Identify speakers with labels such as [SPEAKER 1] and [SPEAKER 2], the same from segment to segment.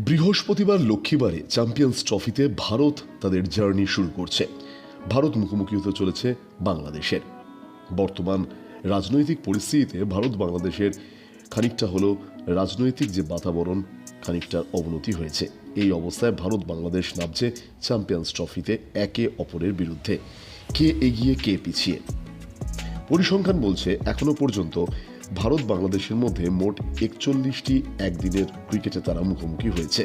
[SPEAKER 1] বৃহস্পতিবার লক্ষ্মীবারে চ্যাম্পিয়ন্স ট্রফিতে ভারত তাদের জার্নি শুরু করছে। ভারত মুখোমুখি হতে চলেছে বাংলাদেশের। বর্তমান রাজনৈতিক পরিস্থিতিতে ভারত বাংলাদেশের খানিকটা হলো রাজনৈতিক যে বাতাবরণ খানিকটা অবনতি হয়েছে। এই অবস্থায় ভারত বাংলাদেশ নামছে চ্যাম্পিয়ন্স ট্রফিতে একে অপরের বিরুদ্ধে। কে এগিয়ে কে পিছিয়ে? পরিসংখ্যান বলছে এখনো পর্যন্ত ভারত বাংলাদেশের মধ্যে মোট 41টি একদিনের ক্রিকেটে তারা মুখোমুখি হয়েছে।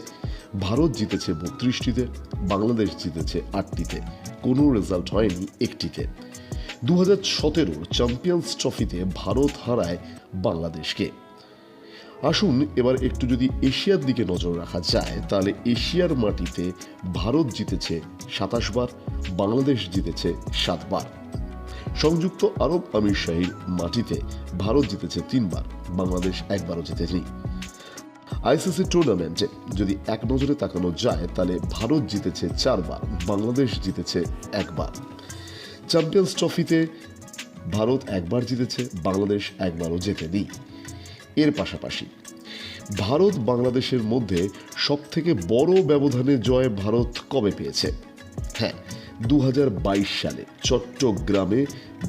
[SPEAKER 1] ভারত জিতেছে 32টিতে, বাংলাদেশ জিতেছে 8টিতে, কোনো রেজাল্ট হয়নি একটিতে। 2017 চ্যাম্পিয়ন্স ট্রফিতে ভারত হারায় বাংলাদেশকে। আসুন এবার একটু যদি এশিয়ার দিকে নজর রাখা যায়, তাহলে এশিয়ার মাটিতে ভারত জিতেছে 27 বার, বাংলাদেশ জিতেছে 7 বার। সংযুক্ত আরব আমিরশাহীর মাটিতে ভারত জিতেছে 3 বার, বাংলাদেশ একবারও জিতেনি। আইসিসি টুর্নামেন্টে যদি এক নজরে তাকানো যায়, তাহলে ভারত জিতেছে 4 বার, বাংলাদেশ জিতেছে 1 বার। চ্যাম্পিয়ন্স ট্রফিতে ভারত একবার জিতেছে, বাংলাদেশ একবারও জেতেনি। এর পাশাপাশি ভারত বাংলাদেশের মধ্যে সবথেকে বড় ব্যবধানে জয় ভারত কবে পেয়েছে? হ্যাঁ, 2022 সালে চট্টগ্রামে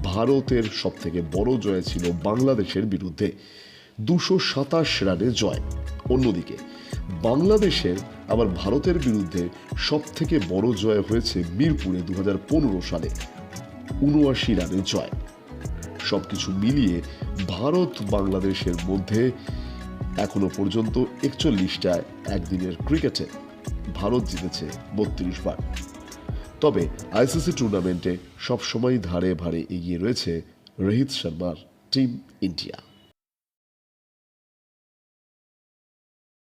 [SPEAKER 1] ভারতের সবথেকে বড় জয় ছিল বাংলাদেশের বিরুদ্ধে, 227 রানে জয়। অন্যদিকে বাংলাদেশের আবার ভারতের বিরুদ্ধে সবথেকে বড় জয় হয়েছে মিরপুরে 2015 সালে, 79 রানে জয়। সবকিছু মিলিয়ে ভারত বাংলাদেশের মধ্যে এখনো পর্যন্ত 41টা একদিনের ক্রিকেটে ভারত জিতেছে 32 বার। তবে আইসিসি টুর্নামেন্টে সবসময় ধারে ভারে এগিয়ে রয়েছে রোহিত শর্মার টিম ইন্ডিয়া।